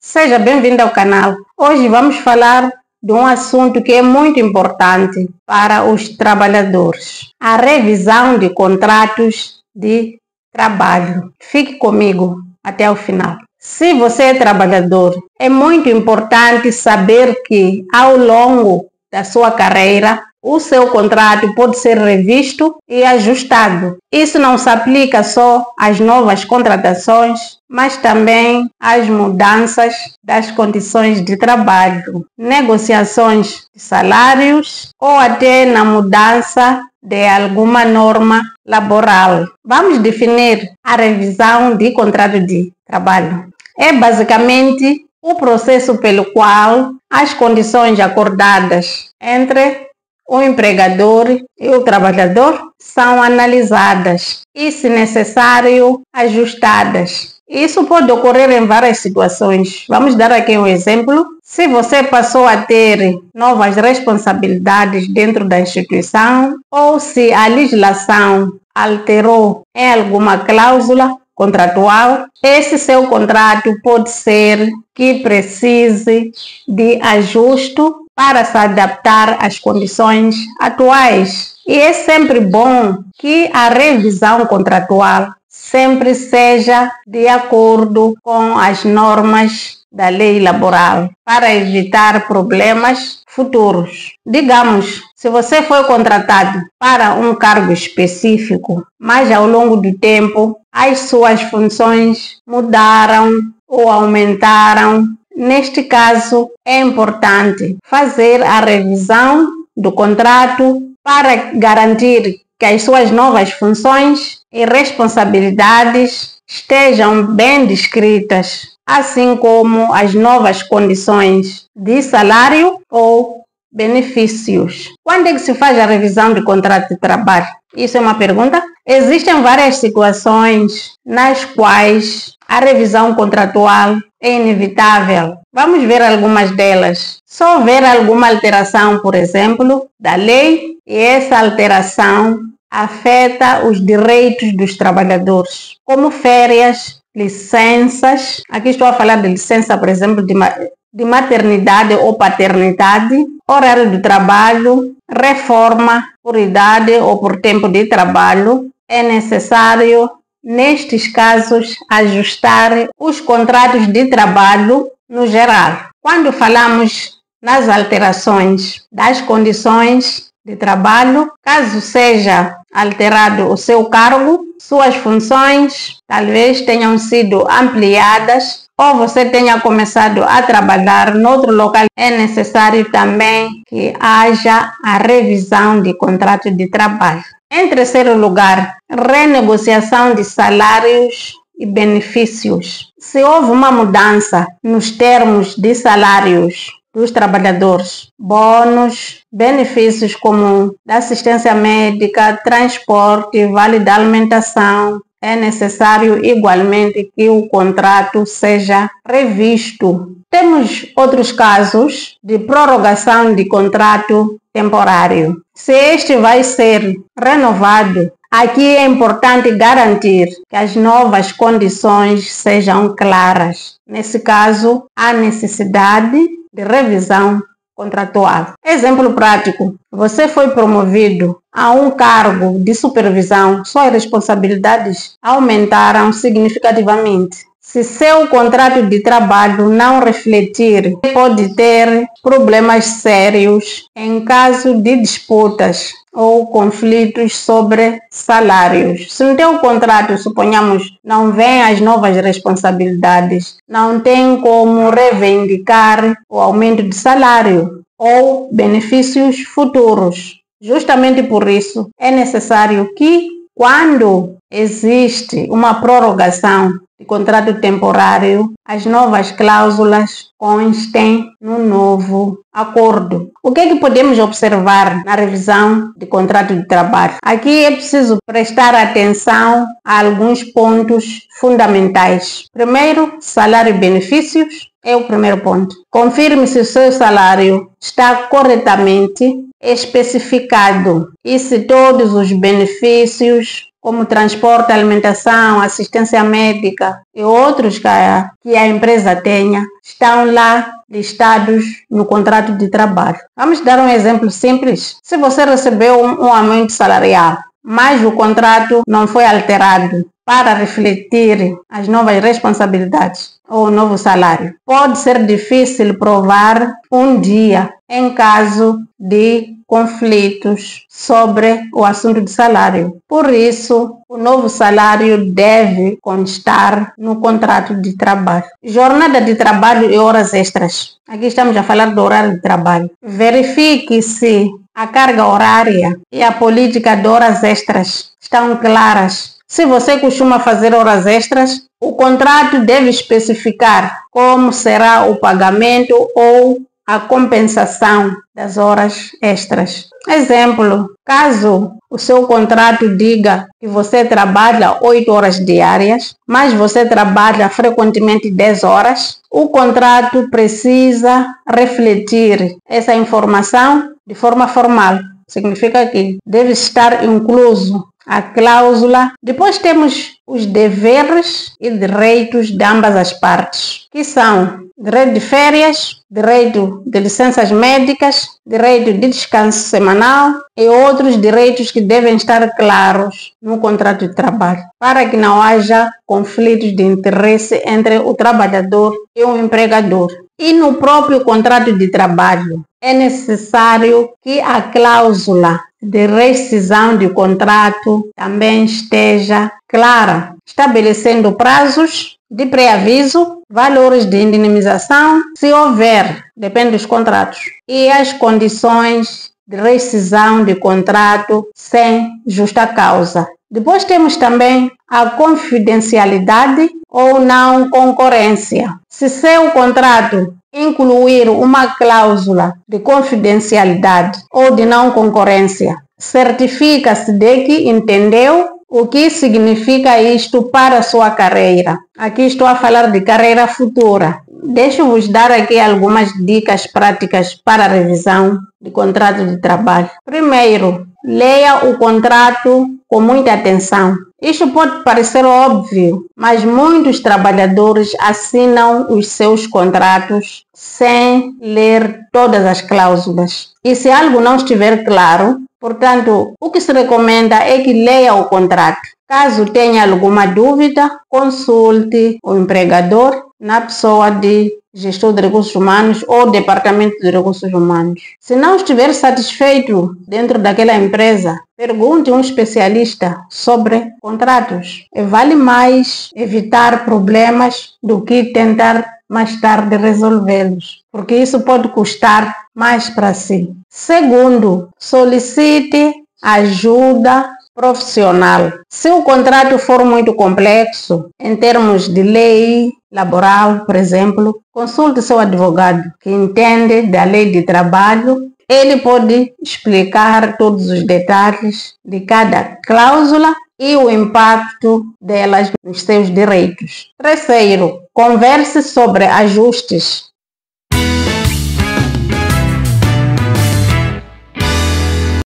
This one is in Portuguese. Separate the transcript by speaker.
Speaker 1: Seja bem-vindo ao canal. Hoje vamos falar de um assunto que é muito importante para os trabalhadores: a revisão de contratos de trabalho. Fique comigo até o final. Se você é trabalhador, é muito importante saber que ao longo da sua carreira, o seu contrato pode ser revisto e ajustado. Isso não se aplica só às novas contratações, mas também às mudanças das condições de trabalho, negociações de salários ou até na mudança de alguma norma laboral. Vamos definir a revisão de contrato de trabalho. É basicamente o processo pelo qual as condições acordadas entre o empregador e o trabalhador são analisadas e, se necessário, ajustadas. Isso pode ocorrer em várias situações. Vamos dar aqui um exemplo. Se você passou a ter novas responsabilidades dentro da instituição ou se a legislação alterou em alguma cláusula contratual, esse seu contrato pode ser que precise de ajuste para se adaptar às condições atuais. E é sempre bom que a revisão contratual sempre seja de acordo com as normas da lei laboral, para evitar problemas futuros. Digamos, se você foi contratado para um cargo específico, mas ao longo do tempo as suas funções mudaram ou aumentaram, neste caso é importante fazer a revisão do contrato para garantir que as suas novas funções e responsabilidades estejam bem descritas, assim como as novas condições de salário ou benefícios. Quando é que se faz a revisão de contrato de trabalho? Isso é uma pergunta. Existem várias situações nas quais a revisão contratual é inevitável. Vamos ver algumas delas. Se houver alguma alteração, por exemplo, da lei, e essa alteração afeta os direitos dos trabalhadores, como férias, licenças. Aqui estou a falar de licença, por exemplo, de maternidade ou paternidade, horário de trabalho, reforma por idade ou por tempo de trabalho. É necessário, nestes casos, ajustar os contratos de trabalho no geral. Quando falamos nas alterações das condições de trabalho, caso seja alterado o seu cargo, suas funções talvez tenham sido ampliadas ou você tenha começado a trabalhar noutro local, é necessário também que haja a revisão de contrato de trabalho. Em terceiro lugar, renegociação de salários e benefícios. Se houve uma mudança nos termos de salários dos trabalhadores, bônus, benefícios como da assistência médica, transporte, vale da alimentação, é necessário igualmente que o contrato seja revisto. Temos outros casos de prorrogação de contrato temporário. Se este vai ser renovado, aqui é importante garantir que as novas condições sejam claras. Nesse caso, há necessidade de revisão contratual. Exemplo prático: você foi promovido a um cargo de supervisão, suas responsabilidades aumentaram significativamente. Se seu contrato de trabalho não refletir, pode ter problemas sérios em caso de disputas ou conflitos sobre salários. Se no teu contrato, suponhamos, não vem as novas responsabilidades, não tem como reivindicar o aumento de salário ou benefícios futuros. Justamente por isso, é necessário que, quando existe uma prorrogação de contrato temporário, as novas cláusulas constem no novo acordo. O que é que podemos observar na revisão de contrato de trabalho? Aqui é preciso prestar atenção a alguns pontos fundamentais. Primeiro, salário e benefícios é o primeiro ponto. Confirme se o seu salário está corretamente especificado e se todos os benefícios como transporte, alimentação, assistência médica e outros que a empresa tenha, estão lá listados no contrato de trabalho. Vamos dar um exemplo simples. Se você recebeu um aumento salarial, mas o contrato não foi alterado para refletir as novas responsabilidades ou o novo salário, pode ser difícil provar um dia em caso de conflitos sobre o assunto de salário. Por isso, o novo salário deve constar no contrato de trabalho. Jornada de trabalho e horas extras. Aqui estamos a falar do horário de trabalho. Verifique se a carga horária e a política de horas extras estão claras. Se você costuma fazer horas extras, o contrato deve especificar como será o pagamento ou a compensação das horas extras. Exemplo, caso o seu contrato diga que você trabalha 8 horas diárias, mas você trabalha frequentemente 10 horas, o contrato precisa refletir essa informação de forma formal. Significa que deve estar incluso a cláusula. Depois temos os deveres e direitos de ambas as partes, que são direito de férias, direito de licenças médicas, direito de descanso semanal e outros direitos que devem estar claros no contrato de trabalho, para que não haja conflitos de interesse entre o trabalhador e o empregador. E no próprio contrato de trabalho, é necessário que a cláusula de rescisão de contrato também esteja clara, estabelecendo prazos de pré-aviso, valores de indenização, se houver, depende dos contratos, e as condições de rescisão de contrato sem justa causa. Depois temos também a confidencialidade ou não concorrência. Se seu contrato incluir uma cláusula de confidencialidade ou de não concorrência, certifica-se de que entendeu o que significa isto para a sua carreira. Aqui estou a falar de carreira futura. Deixo-vos dar aqui algumas dicas práticas para a revisão de contrato de trabalho. Primeiro, leia o contrato com muita atenção. Isto pode parecer óbvio, mas muitos trabalhadores assinam os seus contratos sem ler todas as cláusulas. E se algo não estiver claro, portanto, o que se recomenda é que leia o contrato. Caso tenha alguma dúvida, consulte o empregador na pessoa de gestor de recursos humanos ou departamento de recursos humanos. Se não estiver satisfeito dentro daquela empresa, pergunte a um especialista sobre contratos. Vale mais evitar problemas do que tentar mais tarde resolvê-los, porque isso pode custar mais para si. Segundo, solicite ajuda profissional. Se o contrato for muito complexo, em termos de lei laboral, por exemplo, consulte seu advogado, que entende da lei de trabalho. Ele pode explicar todos os detalhes de cada cláusula e o impacto delas nos seus direitos. Terceiro, converse sobre ajustes